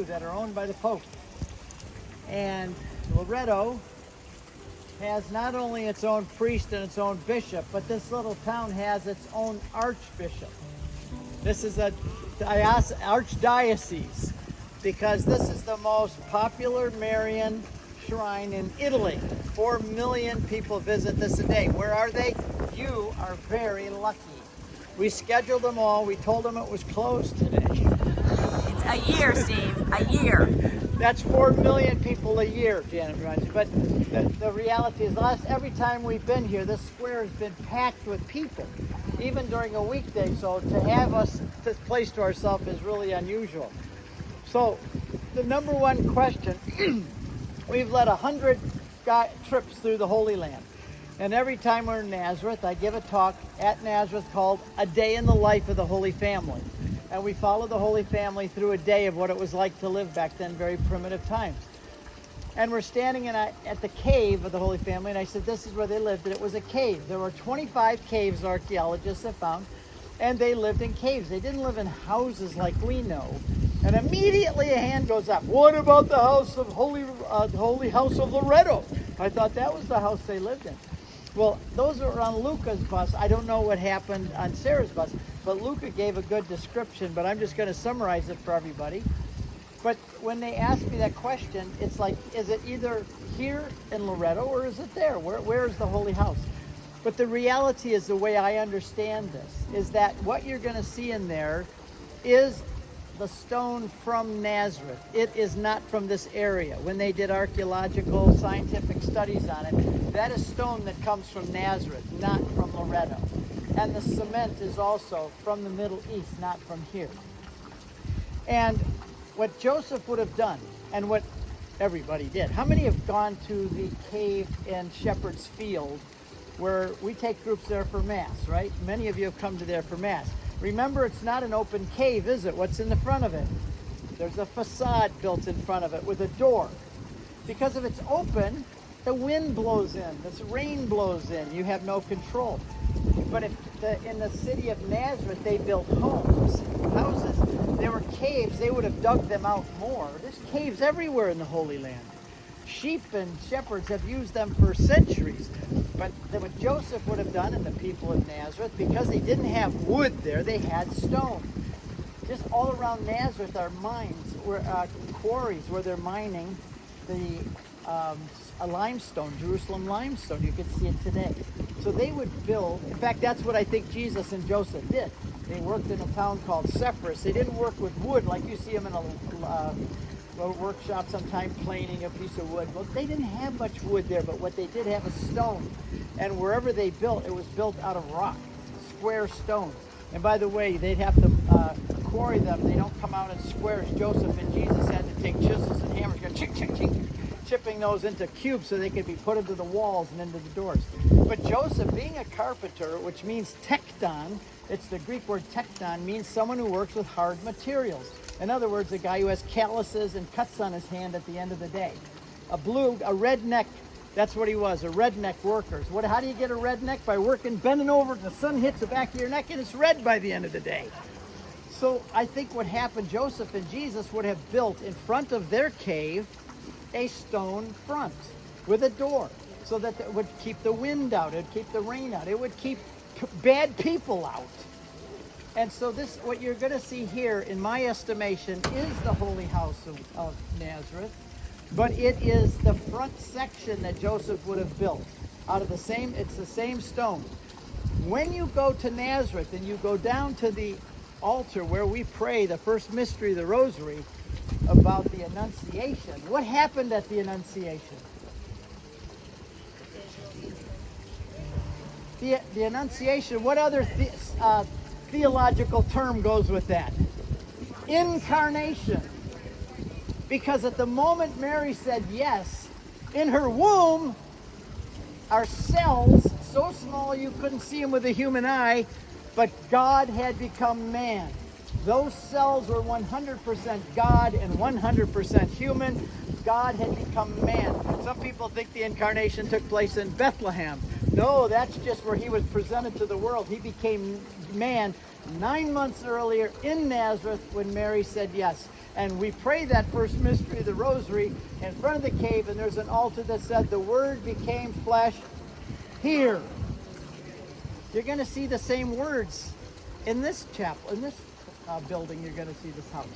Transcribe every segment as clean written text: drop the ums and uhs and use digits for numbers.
few that are owned by the Pope. And Loreto has not only its own priest and its own bishop, but this little town has its own archbishop. This is a archdiocese, because this is the most popular Marian shrine in Italy. 4 million people visit this a day. Where are they? You are very lucky. We scheduled them all. We told them it was closed today. It's a year, Steve, a year. That's 4 million people a year, Janet reminds me. But the reality is, every time we've been here, this square has been packed with people, even during a weekday. So to have us this place to ourselves is really unusual. So the number one question, we've led 100 trips through the Holy Land. And every time we're in Nazareth, I give a talk at Nazareth called A Day in the Life of the Holy Family. And we follow the Holy Family through a day of what it was like to live back then, very primitive times. And we're standing at the cave of the Holy Family, and I said, this is where they lived, and it was a cave. There were 25 caves archaeologists have found, and they lived in caves. They didn't live in houses like we know. And immediately a hand goes up. What about the house of Holy House of Loreto? I thought that was the house they lived in. Well, those were on Luca's bus. I don't know what happened on Sarah's bus, but Luca gave a good description, but I'm just going to summarize it for everybody. But when they ask me that question, it's like, is it either here in Loreto or is it there? Where is the Holy House? But the reality is, the way I understand this, is that what you're going to see in there is the stone from Nazareth. It is not from this area. When they did archaeological, scientific studies on it, that is stone that comes from Nazareth, not from Loreto. And the cement is also from the Middle East, not from here. And what Joseph would have done, and what everybody did. How many have gone to the cave in Shepherd's Field, where we take groups there for Mass, right? Many of you have come to there for Mass. Remember, it's not an open cave, is it? What's in the front of it? There's a facade built in front of it with a door. Because if it's open, the wind blows in, the rain blows in, you have no control. But in the city of Nazareth, they built houses. There were caves, they would have dug them out more. There's caves everywhere in the Holy Land. Sheep and shepherds have used them for centuries. But what Joseph would have done, and the people of Nazareth, because they didn't have wood there, they had stone. Just all around Nazareth are mines, quarries where they're mining the limestone, Jerusalem limestone. You can see it today. So they would build, in fact, that's what I think Jesus and Joseph did. They worked in a town called Cyprus. They didn't work with wood like you see them in a workshop sometime planing a piece of wood. Well, they didn't have much wood there, but what they did have is stone. And wherever they built, it was built out of rock, square stone. And by the way, they'd have to quarry them. They don't come out in squares. Joseph and Jesus had to take chisels and hammers, go chink, chink, chink, chipping those into cubes so they could be put into the walls and into the doors. But Joseph, being a carpenter, which means tekton, it's the Greek word tekton, means someone who works with hard materials. In other words, a guy who has calluses and cuts on his hand at the end of the day. A redneck, that's what he was, a redneck worker. How do you get a redneck? By working, bending over, the sun hits the back of your neck and it's red by the end of the day. So I think what happened, Joseph and Jesus would have built in front of their cave a stone front with a door, so that it would keep the wind out, it would keep the rain out, it would keep bad people out. And so this, what you're going to see here, in my estimation, is the Holy House of Nazareth, but it is the front section that Joseph would have built out of the same, it's the same stone. When you go to Nazareth and you go down to the altar where we pray the first mystery, the Rosary, about the Annunciation, what happened at the Annunciation? The Annunciation, what other theological term goes with that? Incarnation. Because at the moment Mary said yes, in her womb are cells so small you couldn't see them with a human eye, but God had become man. Those cells were 100% God and 100% human. God had become man. Some people think the incarnation took place in Bethlehem. No, that's just where he was presented to the world. He became man 9 months earlier in Nazareth when Mary said yes. And we pray that first mystery of the Rosary in front of the cave, and there's an altar that said, "The Word became flesh here." You're going to see the same words in this chapel, in this building. You're going to see this house.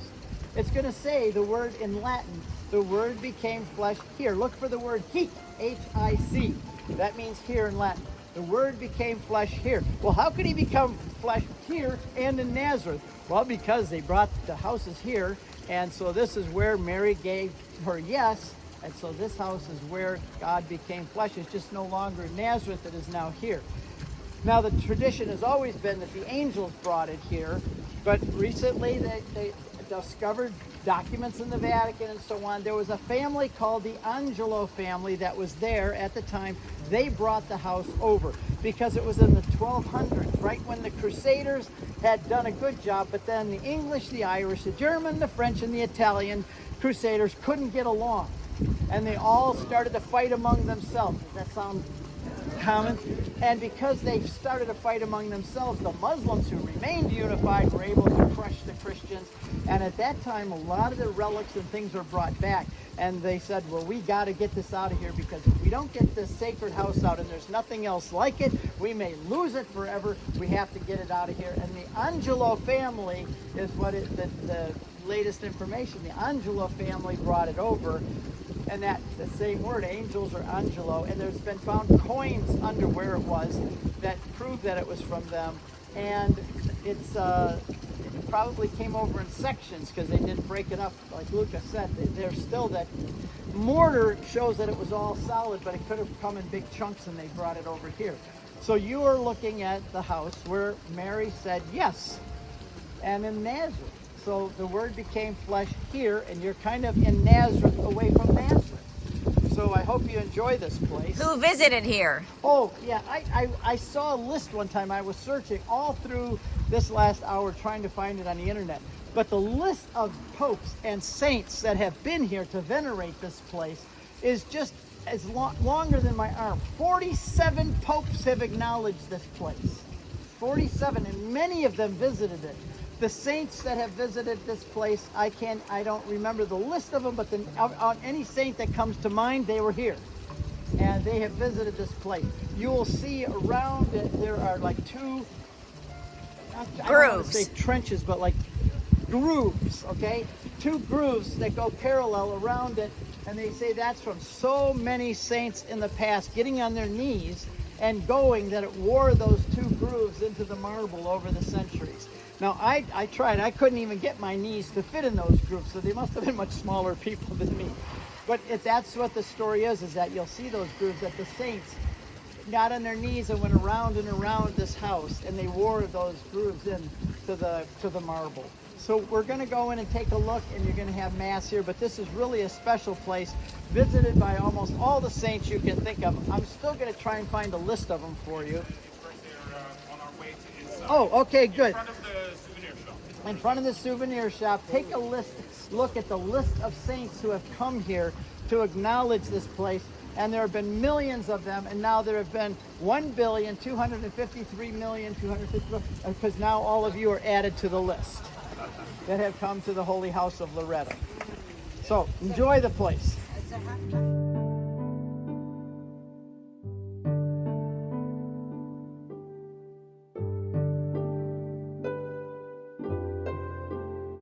It's going to say the word in Latin, "The Word became flesh here." Look for the word hic, H-I-C. That means here in Latin. The Word became flesh here. Well, how could he become flesh here and in Nazareth? Well, because they brought the houses here, and so this is where Mary gave her yes, and so this house is where God became flesh. It's just no longer in Nazareth, it is now here. Now, the tradition has always been that the angels brought it here, but recently they discovered documents in the Vatican and so on. There was a family called the Angelo family that was there at the time. They brought the house over because it was in the 1200s, right when the Crusaders had done a good job, but then the English, the Irish, the German, the French, and the Italian Crusaders couldn't get along. And they all started to fight among themselves. Does that sound common? And because they started a fight among themselves, the Muslims who remained unified were able to crush the Christians. And at that time, a lot of the relics and things were brought back. And they said, well, we got to get this out of here, because if we don't get this sacred house out and there's nothing else like it, we may lose it forever. We have to get it out of here. And the Angelo family is what the latest information. The Angelo family brought it over. And that the same word, angels or angelo, and there's been found coins under where it was that prove that it was from them. And it's it probably came over in sections because they didn't break it up like Lucas said. There's still that mortar shows that it was all solid, but it could have come in big chunks and they brought it over here. So you are looking at the house where Mary said yes, and in Nazareth. So the Word became flesh here, and you're kind of in Nazareth, away from Nazareth. So I hope you enjoy this place. Who visited here? Oh, yeah, I saw a list one time. I was searching all through this last hour trying to find it on the internet. But the list of popes and saints that have been here to venerate this place is just as longer than my arm. 47 popes have acknowledged this place. 47, and many of them visited it. The saints that have visited this place, I don't remember the list of them, but on any saint that comes to mind, they were here. And they have visited this place. You will see around it, there are like two, I don't want to say trenches, but like grooves, okay? Two grooves that go parallel around it. And they say that's from so many saints in the past getting on their knees and going that it wore those two grooves into the marble over the centuries. Now, I tried. I couldn't even get my knees to fit in those grooves, so they must have been much smaller people than me. But that's what the story is that you'll see those grooves, that the saints got on their knees and went around and around this house, and they wore those grooves in to the marble. So we're going to go in and take a look, and you're going to have Mass here, but this is really a special place, visited by almost all the saints you can think of. I'm still going to try and find a list of them for you. Oh, okay, good. In front of the souvenir shop, take a look at the list of saints who have come here to acknowledge this place. And there have been millions of them, and now there have been 1,253,250,000, because now all of you are added to the list that have come to the Holy House of Loreto. So enjoy the place.